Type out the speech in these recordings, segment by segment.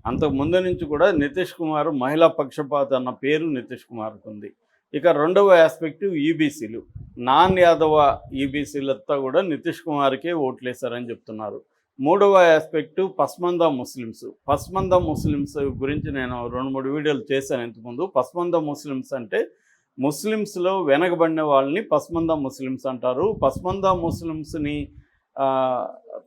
అంతకు ముందు నుంచి కూడా నితీష్ కుమార్ మహిళా పక్షపాత అన్న పేరు నితీష్ కుమార్కు ఉంది. ఇక రెండవ ఆస్పెక్ట్ ఈబీసీలు. నాన్ యాదవ ఈబీసీలంతా కూడా నితీష్ కుమార్కే ఓట్లేశారని చెప్తున్నారు. మూడవ ఆస్పెక్టు పస్మందా ముస్లిమ్స్. పస్మందా ముస్లిమ్స్ గురించి నేను 2-3 వీడియోలు చేశాను ఇంతకుముందు. పస్మందా ముస్లిమ్స్ అంటే ముస్లిమ్స్లో వెనకబడిన వాళ్ళని పస్మందా ముస్లిమ్స్ అంటారు. పస్మందా ముస్లిమ్స్ని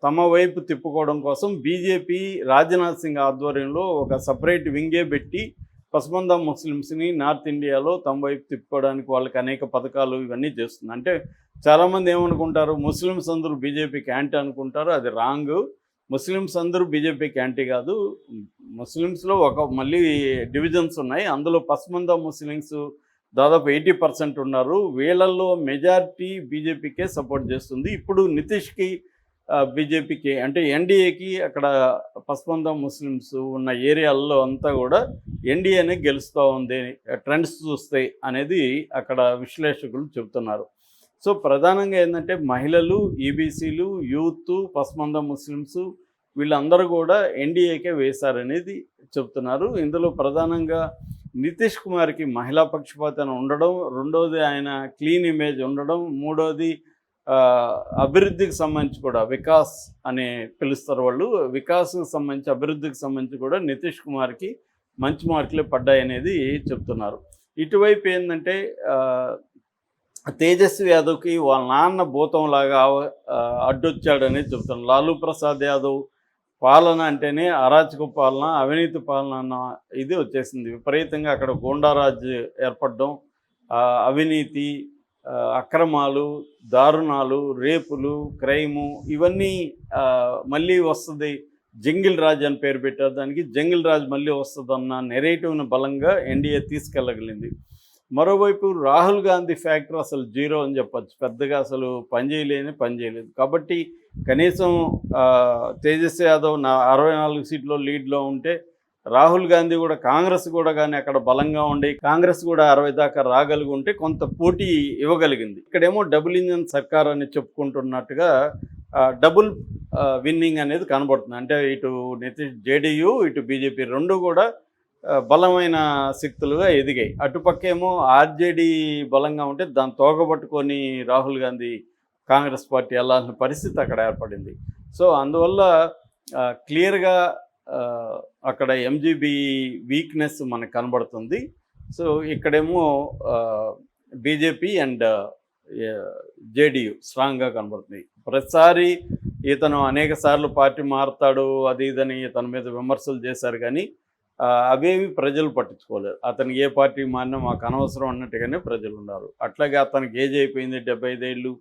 తమ వైపు తిప్పుకోవడం కోసం బీజేపీ రాజ్నాథ్ సింగ్ ఆధ్వర్యంలో ఒక సపరేట్ వింగే పెట్టి పస్మందా ముస్లిమ్స్ని నార్త్ ఇండియాలో తమ వైపు తిప్పుకోవడానికి వాళ్ళకి అనేక పథకాలు ఇవన్నీ చేస్తుంది. అంటే చాలామంది ఏమనుకుంటారు, ముస్లిమ్స్ అందరూ బీజేపీకి యాంటీ అనుకుంటారు. అది రాంగ్. ముస్లిమ్స్ అందరూ బీజేపీకి యాంటీ కాదు. ముస్లిమ్స్లో మళ్ళీ డివిజన్స్ ఉన్నాయి. అందులో పస్మందా ముస్లిమ్స్ దాదాపు 80% ఉన్నారు. వీళ్ళల్లో మెజారిటీ బీజేపీకే సపోర్ట్ చేస్తుంది. ఇప్పుడు నితీష్కి బీజేపీకి అంటే ఎన్డీఏకి అక్కడ పస్మందా ముస్లిమ్స్ ఉన్న ఏరియాల్లో అంతా కూడా ఎన్డీఏనే గెలుస్తూ ఉంది ట్రెండ్స్ చూస్తే అనేది అక్కడ విశ్లేషకులు చెబుతున్నారు. సో ప్రధానంగా ఏంటంటే మహిళలు, ఈబీసీలు, యూత్, పస్మందా ముస్లిమ్స్ వీళ్ళందరూ కూడా ఎన్డీఏకే వేశారనేది చెబుతున్నారు. ఇందులో ప్రధానంగా నితీష్ కుమార్కి మహిళా పక్షపాతం ఉండడం, రెండోది ఆయన క్లీన్ ఇమేజ్ ఉండడం, మూడోది అభివృద్ధికి సంబంధించి కూడా వికాస్ అని పిలుస్తారు వాళ్ళు. వికాస్కి సంబంధించి అభివృద్ధికి సంబంధించి కూడా నితీష్ కుమార్కి మంచి మార్కులే పడ్డాయనేది చెప్తున్నారు. ఇటువైపు ఏంటంటే తేజస్వి యాదవ్కి వాళ్ళ నాన్న భూతంలాగా అడ్డొచ్చాడనేది చెప్తున్నారు. లాలూ ప్రసాద్ యాదవ్ పాలన అంటేనే అరాచక పాలన, అవినీతి పాలన అన్న ఇది వచ్చేసింది. విపరీతంగా అక్కడ గూండారాజ్ ఏర్పడడం, అవినీతి, అక్రమాలు, దారుణాలు, రేపులు, క్రైము ఇవన్నీ మళ్ళీ వస్తుంది. జంగిల్ రాజ్ అని పేరు పెట్టారు దానికి. జంగిల్ రాజ్ మళ్ళీ వస్తుందన్న నెరేటివ్ను బలంగా ఎన్డీఏ తీసుకెళ్ళగలిగింది. మరోవైపు రాహుల్ గాంధీ ఫ్యాక్టర్ అసలు జీరో అని చెప్పచ్చు. పెద్దగా అసలు పనిచేయలేదు. కాబట్టి కనీసం తేజస్వి యాదవ్ 64 సీట్లో లీడ్లో ఉంటే రాహుల్ గాంధీ కూడా కాంగ్రెస్ కూడా కానీ అక్కడ బలంగా ఉండి కాంగ్రెస్ కూడా 60 దాకా రాగలిగి ఉంటే కొంత పోటీ ఇవ్వగలిగింది. ఇక్కడేమో డబుల్ ఇంజన్ సర్కార్ అని చెప్పుకుంటున్నట్టుగా డబుల్ విన్నింగ్ అనేది కనబడుతుంది. అంటే ఇటు నితీష్ జేడీయూ, ఇటు బీజేపీ రెండు కూడా బలమైన శక్తులుగా ఎదిగాయి. అటుపక్కేమో ఆర్జేడీ బలంగా ఉంటే దాన్ని తోగబట్టుకొని రాహుల్ గాంధీ కాంగ్రెస్ పార్టీ వెళ్ళాల్సిన పరిస్థితి అక్కడ ఏర్పడింది. సో అందువల్ల క్లియర్గా అక్కడ ఎంజీబీ వీక్నెస్ మనకు కనబడుతుంది. సో ఇక్కడేమో బీజేపీ అండ్ జేడీయూ స్ట్రాంగ్గా కనబడుతుంది. ప్రతిసారి ఇతను అనేక సార్లు పార్టీ మారుతాడు అది ఇదని ఇతని మీద విమర్శలు చేశారు, కానీ అవేవి ప్రజలు పట్టించుకోలేరు. అతను ఏ పార్టీ మారినా మాకు అనవసరం అన్నట్టుగానే ప్రజలు ఉన్నారు. అట్లాగే అతనికి ఏజ్ అయిపోయింది, 75 ఏళ్ళు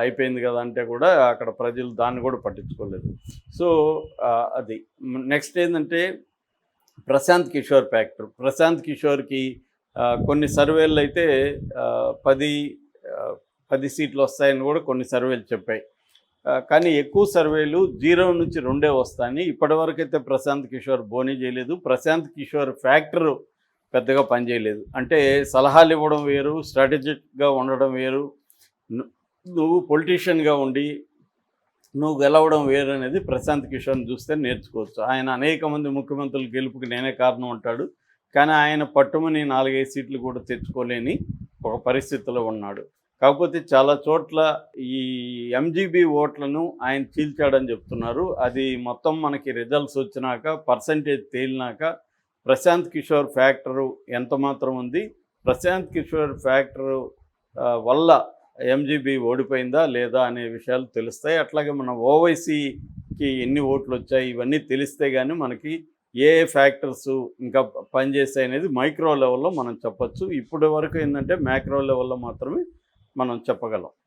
అయిపోయింది కదా అంటే కూడా అక్కడ ప్రజలు దాన్ని కూడా పట్టించుకోలేదు. సో అది నెక్స్ట్ ఏంటంటే ప్రశాంత్ కిషోర్ ఫ్యాక్టర్. ప్రశాంత్ కిషోర్కి కొన్ని సర్వేలు అయితే 10 సీట్లు వస్తాయని కూడా కొన్ని సర్వేలు చెప్పాయి. కానీ ఎక్కువ సర్వేలు 0 నుంచి 2 వస్తాయని. ఇప్పటివరకు అయితే ప్రశాంత్ కిషోర్ బోనీ చేయలేదు. ప్రశాంత్ కిషోర్ ఫ్యాక్టర్ పెద్దగా పనిచేయలేదు. అంటే సలహాలు ఇవ్వడం వేరు, స్ట్రాటజిక్గా ఉండడం వేరు, నువ్వు పొలిటీషియన్గా ఉండి నువ్వు గెలవడం వేరు అనేది ప్రశాంత్ కిషోర్ని చూస్తే నేర్చుకోవచ్చు. ఆయన అనేక మంది ముఖ్యమంత్రుల గెలుపుకి నేనే కారణం అంటాడు, కానీ ఆయన పట్టుమని 4-5 సీట్లు కూడా తెచ్చుకోలేని ఒక పరిస్థితిలో ఉన్నాడు. కాకపోతే చాలా చోట్ల ఈ ఎంజీబీ ఓట్లను ఆయన చీల్చాడని చెప్తున్నారు. అది మొత్తం మనకి రిజల్ట్స్ వచ్చినాక పర్సంటేజ్ తేలినాక ప్రశాంత్ కిషోర్ ఫ్యాక్టరు ఎంత మాత్రం ఉంది, ప్రశాంత్ కిషోర్ ఫ్యాక్టరు వల్ల ఎంజీబీ ఓడిపోయిందా లేదా అనే విషయాలు తెలుస్తాయి. అట్లాగే మన ఓవైసీకి ఎన్ని ఓట్లు వచ్చాయి ఇవన్నీ తెలిస్తే కానీ మనకి ఏ ఫ్యాక్టర్స్ ఇంకా పనిచేస్తాయి అనేది మైక్రో లెవెల్లో మనం చెప్పచ్చు. ఇప్పటి వరకు ఏంటంటే మ్యాక్రో లెవెల్లో మాత్రమే మనం చెప్పగలం.